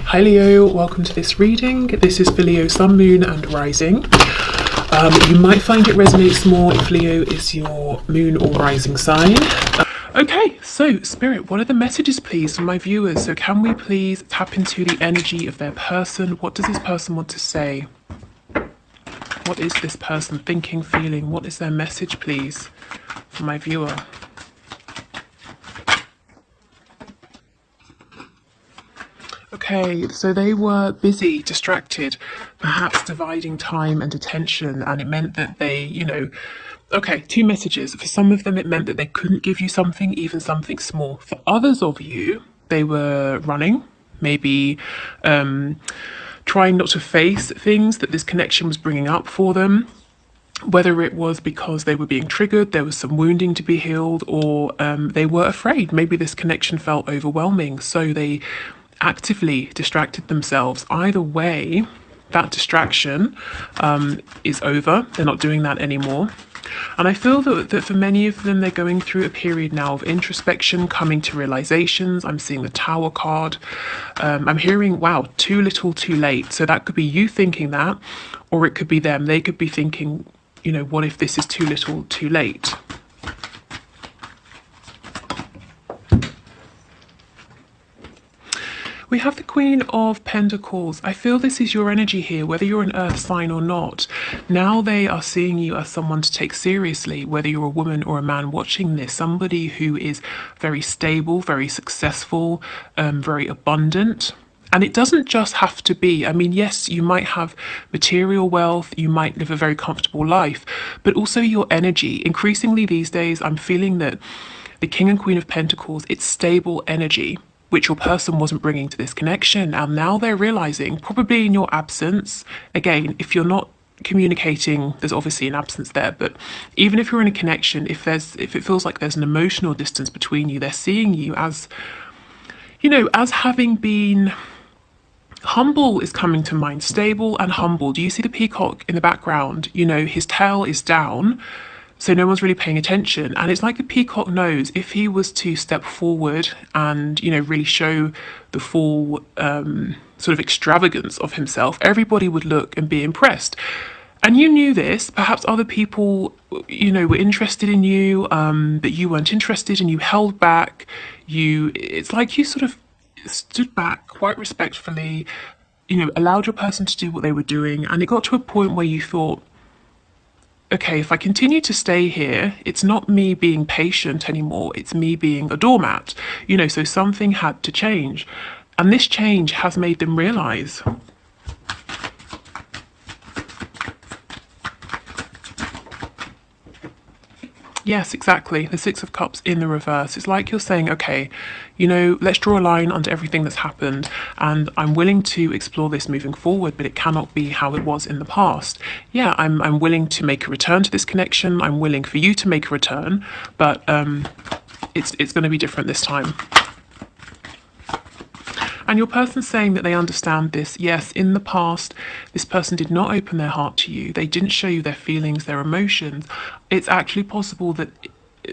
Hi Leo, welcome to this reading. This is for Leo Sun, Moon and Rising. You might find it resonates more if Leo is your Moon or Rising sign. Okay, so Spirit, what are the messages please for my viewers? So can we please tap into the energy of their person? What does this person want to say? What is this person thinking, feeling? What is their message please for my viewer? Okay, so they were busy, distracted, perhaps dividing time and attention, and it meant that they, okay, two messages. For some of them, it meant that they couldn't give you something, even something small. For others of you, they were running, maybe trying not to face things that this connection was bringing up for them. Whether it was because they were being triggered, there was some wounding to be healed, or they were afraid. Maybe this connection felt overwhelming, so they actively distracted themselves. Either way, that distraction is over. They're not doing that anymore. And I feel that for many of them, they're going through a period now of introspection, coming to realizations. I'm seeing the Tower card. I'm hearing, wow, too little, too late. So that could be you thinking that, or it could be them. They could be thinking, what if this is too little, too late? We have the Queen of Pentacles. I feel this is your energy here, whether you're an earth sign or not. Now they are seeing you as someone to take seriously, whether you're a woman or a man watching this, somebody who is very stable, very successful, very abundant. And it doesn't just have to be, yes, you might have material wealth, you might live a very comfortable life, but also your energy. Increasingly these days, I'm feeling that the King and Queen of Pentacles, it's stable energy, which your person wasn't bringing to this connection. And now they're realizing, probably in your absence, again, if you're not communicating, there's obviously an absence there, but even if you're in a connection, if it feels like there's an emotional distance between you, they're seeing you as, as having been humble is coming to mind. Stable and humble. Do you see the peacock in the background? His tail is down, so no one's really paying attention. And it's like the peacock knows if he was to step forward and, really show the full sort of extravagance of himself, everybody would look and be impressed. And you knew this. Perhaps other people, were interested in you, but you weren't interested and you held back. It's like you sort of stood back quite respectfully, allowed your person to do what they were doing. And it got to a point where you thought, okay, if I continue to stay here, it's not me being patient anymore, it's me being a doormat. So something had to change. And this change has made them realize, yes, exactly. The Six of Cups in the reverse. It's like you're saying, okay, let's draw a line under everything that's happened, and I'm willing to explore this moving forward, but it cannot be how it was in the past. Yeah, I'm willing to make a return to this connection. I'm willing for you to make a return, but it's going to be different this time. And your person's saying that they understand this. Yes, in the past, this person did not open their heart to you. They didn't show you their feelings, their emotions. It's actually possible that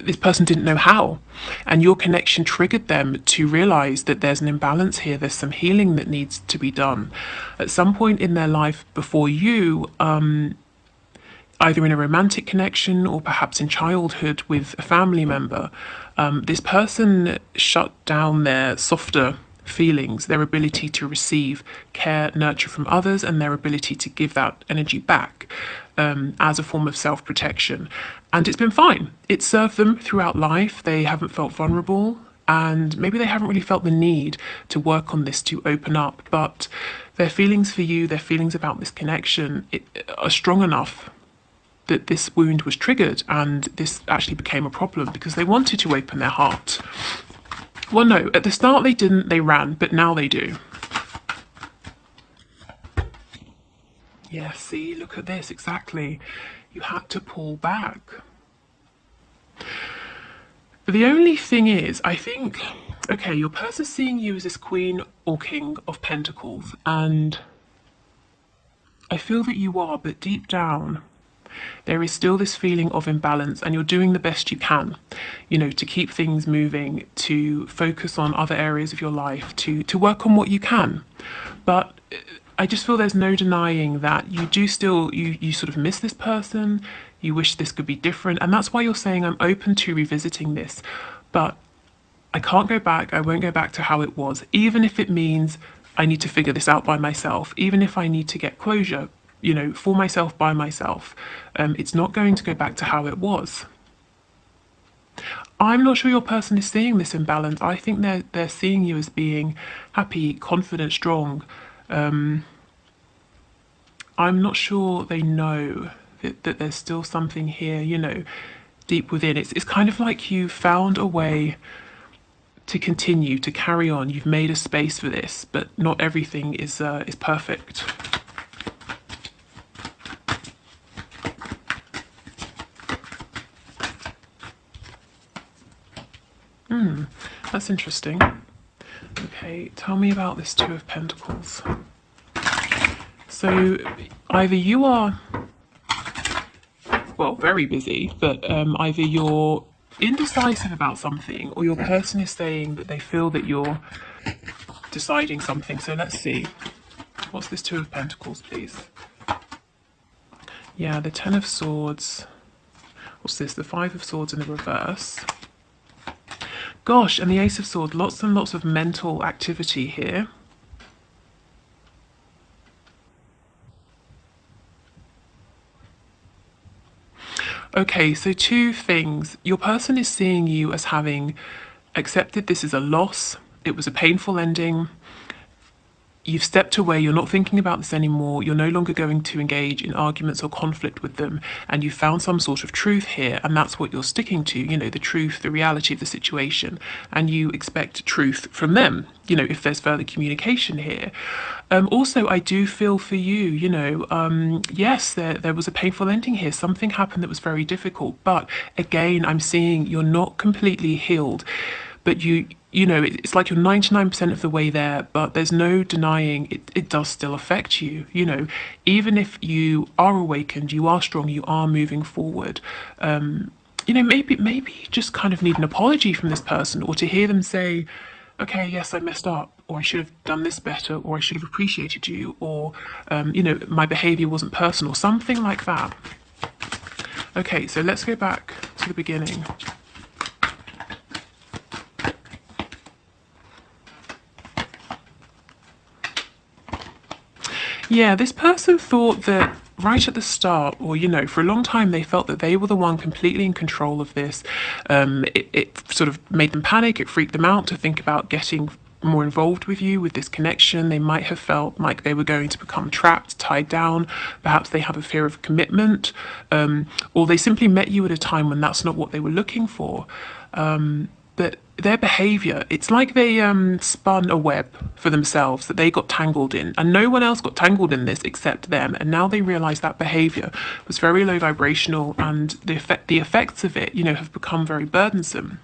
this person didn't know how. And your connection triggered them to realize that there's an imbalance here. There's some healing that needs to be done. At some point in their life before you, either in a romantic connection or perhaps in childhood with a family member, this person shut down their softer feelings, their ability to receive care, nurture from others, and their ability to give that energy back as a form of self-protection. And it's been fine. It served them throughout life. They haven't felt vulnerable, and maybe they haven't really felt the need to work on this, to open up. But their feelings for you, their feelings about this connection are strong enough that this wound was triggered, and this actually became a problem because they wanted to open their heart. Well, no, at the start they didn't, they ran, but now they do. Yeah, see, look at this, exactly. You had to pull back. The only thing is, I think, okay, your person's seeing you as this Queen or King of Pentacles, and I feel that you are, but deep down, There is still this feeling of imbalance, and you're doing the best you can, to keep things moving, to focus on other areas of your life, to work on what you can. But I just feel there's no denying that you do still, you sort of miss this person, you wish this could be different, and that's why you're saying I'm open to revisiting this. But I can't go back, I won't go back to how it was, even if it means I need to figure this out by myself, even if I need to get closure, for myself by myself. It's not going to go back to how it was. I'm not sure your person is seeing this imbalance. I think they're seeing you as being happy, confident, strong. I'm not sure they know that there's still something here, deep within. It's kind of like you found a way to continue, to carry on. You've made a space for this, but not everything is perfect. That's interesting. Okay, tell me about this Two of Pentacles. So either you are, well, very busy, but either you're indecisive about something, or your person is saying that they feel that you're deciding something. So let's see. What's this Two of Pentacles, please? Yeah, the Ten of Swords. What's this? The Five of Swords in the reverse. Gosh, and the Ace of Swords. Lots and lots of mental activity here. Okay, so two things. Your person is seeing you as having accepted this is a loss. It was a painful ending. You've stepped away, you're not thinking about this anymore, you're no longer going to engage in arguments or conflict with them, and you found some sort of truth here, and that's what you're sticking to, the truth, the reality of the situation, and you expect truth from them, if there's further communication here. Also, I do feel for you, yes, there was a painful ending here, something happened that was very difficult, but again, I'm seeing you're not completely healed, but it's like you're 99% of the way there, but there's no denying it does still affect you. Even if you are awakened, you are strong, you are moving forward. Maybe you just kind of need an apology from this person, or to hear them say, okay, yes, I messed up, or I should have done this better, or I should have appreciated you, or, my behavior wasn't personal, something like that. Okay, so let's go back to the beginning. Yeah, this person thought that right at the start, or for a long time, they felt that they were the one completely in control of this. It sort of made them panic, it freaked them out to think about getting more involved with you, with this connection. They might have felt like they were going to become trapped, tied down. Perhaps they have a fear of commitment, or they simply met you at a time when that's not what they were looking for. But their behavior, it's like they spun a web for themselves that they got tangled in, and no one else got tangled in this except them. And now they realize that behavior was very low vibrational, and the effects of it, have become very burdensome.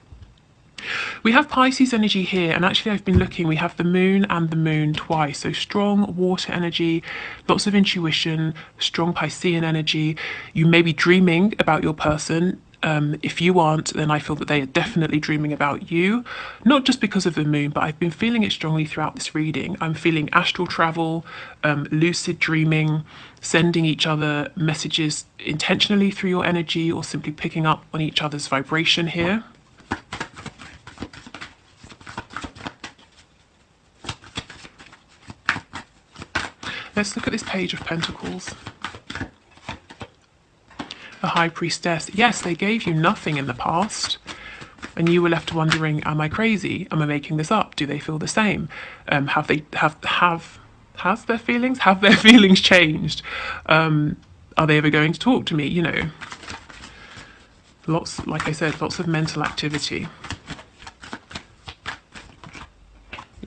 We have Pisces energy here, and actually I've been looking, we have the moon and the moon twice. So strong water energy, lots of intuition, strong Piscean energy. You may be dreaming about your person. If you aren't, then I feel that they are definitely dreaming about you, not just because of the moon, but I've been feeling it strongly throughout this reading. I'm feeling astral travel, lucid dreaming, sending each other messages intentionally through your energy, or simply picking up on each other's vibration here. Let's look at this Page of Pentacles. A High Priestess. Yes, they gave you nothing in the past, and you were left wondering, am I crazy? Am I making this up? Do they feel the same? Have their feelings changed? Are they ever going to talk to me? Like I said, lots of mental activity.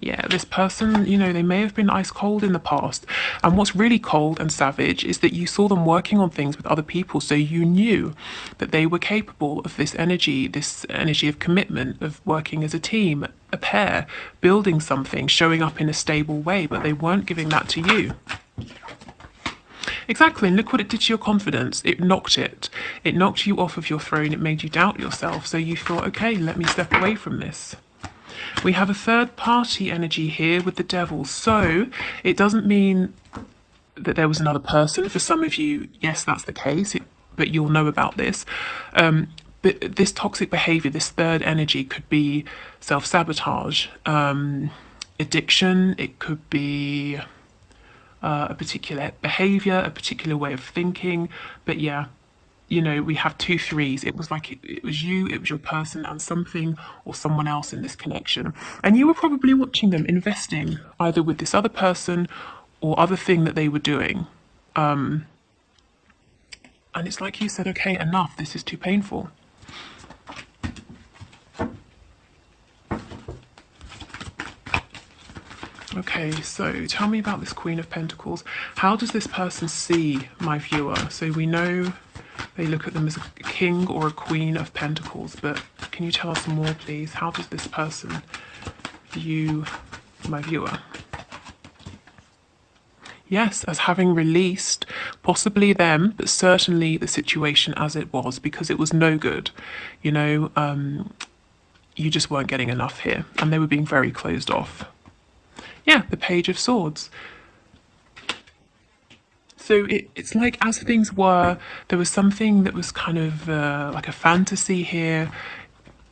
Yeah, this person, they may have been ice cold in the past. And what's really cold and savage is that you saw them working on things with other people. So you knew that they were capable of this energy of commitment, of working as a team, a pair, building something, showing up in a stable way, but they weren't giving that to you. Exactly, and look what it did to your confidence. It knocked it. It knocked you off of your throne. It made you doubt yourself. So you thought, okay, let me step away from this. We have a third party energy here with the devil. So it doesn't mean that there was another person. For some of you, yes, that's the case, but you'll know about this. But this toxic behavior, this third energy, could be self sabotage, addiction, it could be a particular behavior, a particular way of thinking. But yeah, you know, we have two threes. It was like it was you, it was your person, and something or someone else in this connection. And you were probably watching them investing either with this other person or other thing that they were doing. And it's like you said, okay, enough, this is too painful. Okay, so tell me about this Queen of Pentacles. How does this person see my viewer? So we know they look at them as a king or a queen of pentacles, but can you tell us more, please? How does this person view my viewer? Yes, as having released possibly them, but certainly the situation as it was, because it was no good. You know, you just weren't getting enough here, and they were being very closed off. Yeah, the Page of Swords. So it's like as things were, there was something that was kind of like a fantasy here.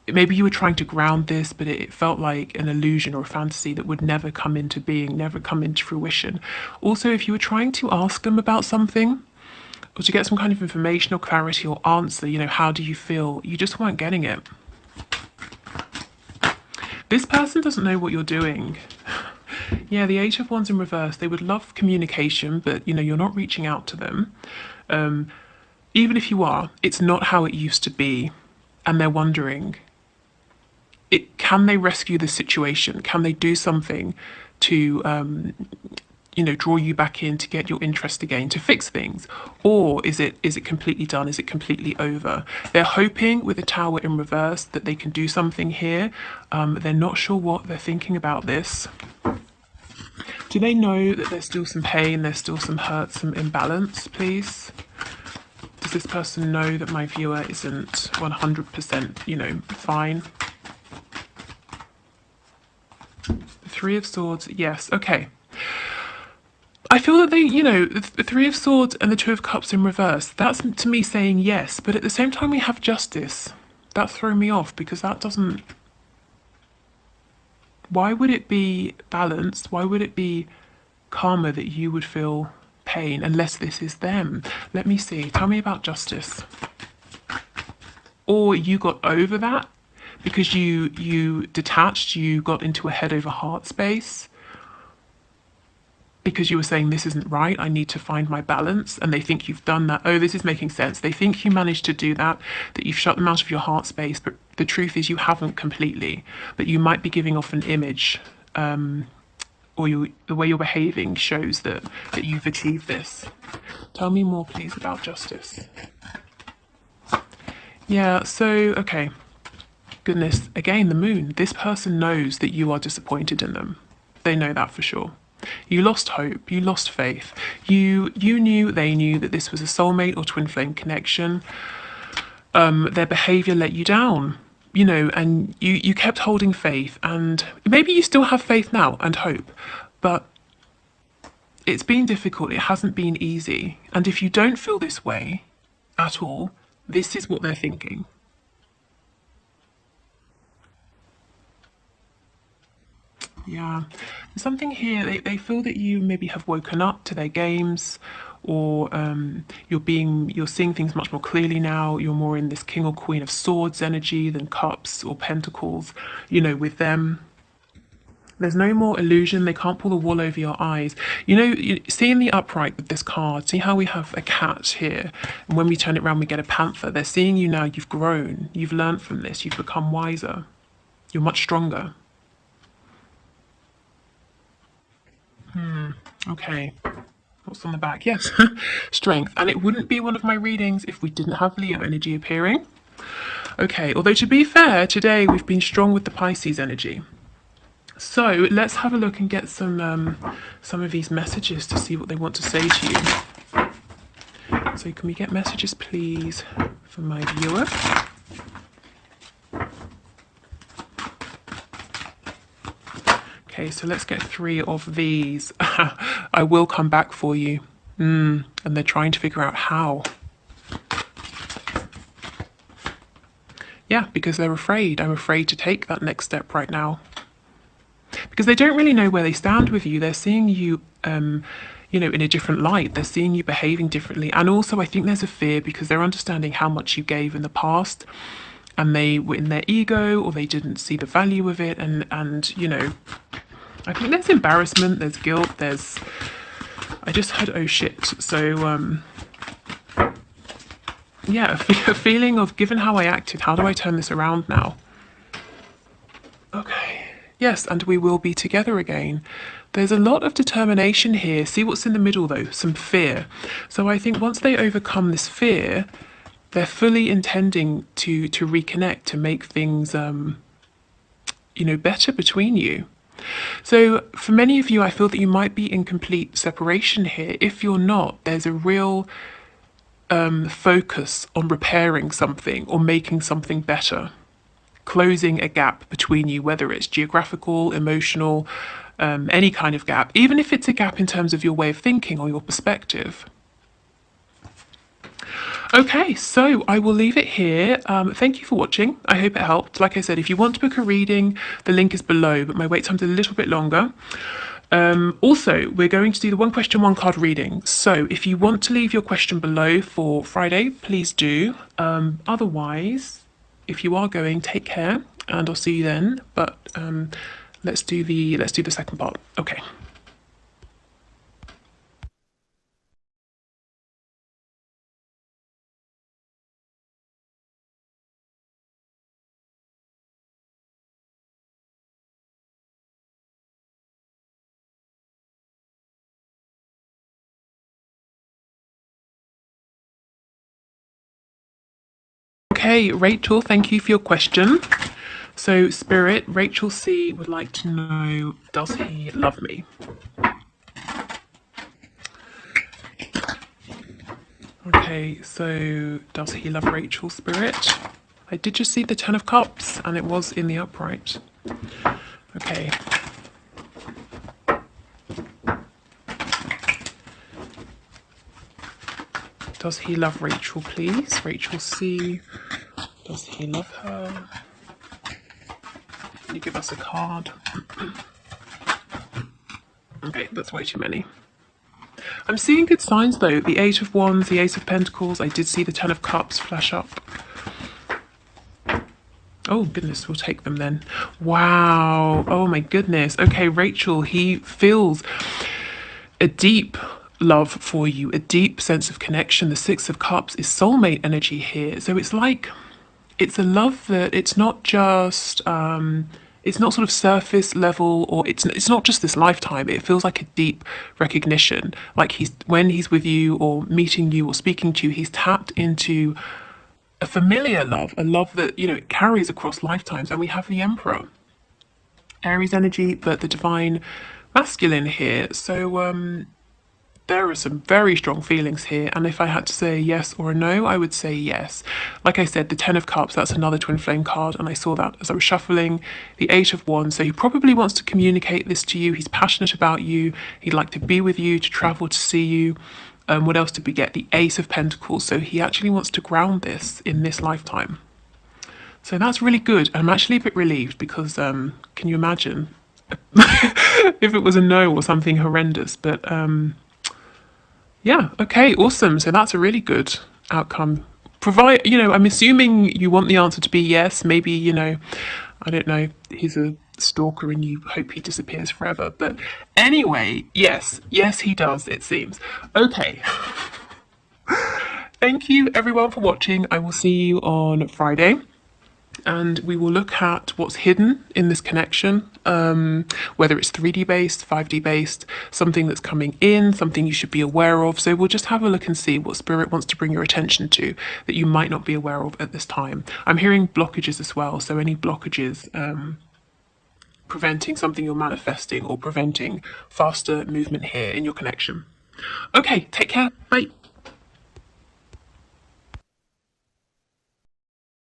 Maybe you were trying to ground this, but it felt like an illusion or a fantasy that would never come into being, never come into fruition. Also, if you were trying to ask them about something, or to get some kind of information or clarity or answer, you know, how do you feel? You just weren't getting it. This person doesn't know what you're doing. Yeah, the Eight of Wands in reverse. They would love communication, but you know, you're not reaching out to them. Even if you are, it's not how it used to be. And they're wondering, can they rescue the situation? Can they do something to, you know, draw you back in, to get your interest again, to fix things? Or is it completely done? Is it completely over? They're hoping with the Tower in reverse that they can do something here. They're not sure what they're thinking about this. Do they know that there's still some pain, there's still some hurt, some imbalance, please? Does this person know that my viewer isn't 100%, you know, fine? The Three of Swords, yes, okay. I feel that they, you know, the Three of Swords and the Two of Cups in reverse, that's to me saying yes, but at the same time we have Justice. That's thrown me off because that doesn't... Why would it be balanced? Why would it be karma that you would feel pain unless this is them? Let me see. Tell me about Justice. Or you got over that because you detached, you got into a head over heart space because you were saying this isn't right, I need to find my balance, and they think you've done that. Oh, this is making sense. They think you managed to do that, that you've shut them out of your heart space, but the truth is you haven't completely, but you might be giving off an image, or the way you're behaving shows that you've achieved this. Tell me more, please, about Justice. Yeah, so, okay. Goodness, again, the Moon. This person knows that you are disappointed in them. They know that for sure. You lost hope, you lost faith. You knew, they knew that this was a soulmate or twin flame connection. Their behavior let you down, you know, and you kept holding faith, and maybe you still have faith now and hope, but it's been difficult, it hasn't been easy. And if you don't feel this way at all, this is what they're thinking. Yeah, there's something here. They feel that you maybe have woken up to their games, or you're seeing things much more clearly now. You're more in this King or Queen of Swords energy than Cups or Pentacles. You know, with them, there's no more illusion. They can't pull the wool over your eyes. You know, seeing the upright with this card, see how we have a cat here, and when we turn it around, we get a panther. They're seeing you now. You've grown. You've learned from this. You've become wiser. You're much stronger. Okay. What's on the back? Yes, strength. And it wouldn't be one of my readings if we didn't have Leo energy appearing. Okay, although to be fair, today we've been strong with the Pisces energy. So let's have a look and get some of these messages to see what they want to say to you. So can we get messages, please, for my viewer? Okay, so let's get 3 of these. I will come back for you. And they're trying to figure out how. Yeah, because they're afraid. I'm afraid to take that next step right now. Because they don't really know where they stand with you. They're seeing you, you know, in a different light. They're seeing you behaving differently. And also, I think there's a fear because they're understanding how much you gave in the past, and they were in their ego, or they didn't see the value of it. And you know, I think there's embarrassment, there's guilt, there's... I just heard, oh shit. So, yeah, a feeling of, given how I acted, how do I turn this around now? Okay. Yes, and we will be together again. There's a lot of determination here. See what's in the middle, though? Some fear. So I think once they overcome this fear, they're fully intending to reconnect, to make things, you know, better between you. So for many of you, I feel that you might be in complete separation here. If you're not, there's a real focus on repairing something or making something better, closing a gap between you, whether it's geographical, emotional, any kind of gap, even if it's a gap in terms of your way of thinking or your perspective. Okay, so I will leave it here. Thank you for watching. I hope it helped. Like I said, if you want to book a reading, the link is below, but my wait time's a little bit longer. Also, we're going to do the 1 question, 1 card reading. So if you want to leave your question below for Friday, please do. Otherwise, if you are going, take care, and I'll see you then. But let's do the second part. Okay. Okay, Rachel, thank you for your question. So, Spirit, Rachel C would like to know, does he love me? Okay, so does he love Rachel, Spirit? I did just see the 10 of Cups, and it was in the upright. Okay. Does he love Rachel, please? Rachel C. Does he love her? Can you give us a card? Okay, that's way too many. I'm seeing good signs though. The 8 of Wands, the Ace of Pentacles. I did see the 10 of Cups flash up. Oh goodness, we'll take them then. Wow. Oh my goodness. Okay, Rachel, he feels a deep love for you, a deep sense of connection. The 6 of Cups is soulmate energy here. So it's like, it's a love that it's not just, it's not sort of surface level, or it's not just this lifetime. It feels like a deep recognition. Like when he's with you or meeting you or speaking to you, he's tapped into a familiar love, a love that, you know, it carries across lifetimes. And we have the Emperor, Aries energy, but the divine masculine here. So there are some very strong feelings here, and if I had to say a yes or a no, I would say yes. Like I said, the 10 of Cups, that's another twin flame card, and I saw that as I was shuffling. The 8 of Wands, so he probably wants to communicate this to you. He's passionate about you. He'd like to be with you, to travel, to see you. What else did we get? The Ace of Pentacles, so he actually wants to ground this in this lifetime. So that's really good. I'm actually a bit relieved because can you imagine if it was a no or something horrendous? But yeah, okay, awesome. So that's a really good outcome. Provide, you know, I'm assuming you want the answer to be yes. Maybe, you know, I don't know, he's a stalker and you hope he disappears forever. But anyway, yes, he does, it seems. Okay. Thank you everyone for watching. I will see you on Friday. And we will look at what's hidden in this connection, whether it's 3D based, 5D based, something that's coming in, something you should be aware of. So we'll just have a look and see what Spirit wants to bring your attention to that you might not be aware of at this time. I'm hearing blockages as well. So any blockages preventing something you're manifesting or preventing faster movement here in your connection. Okay, take care. Bye.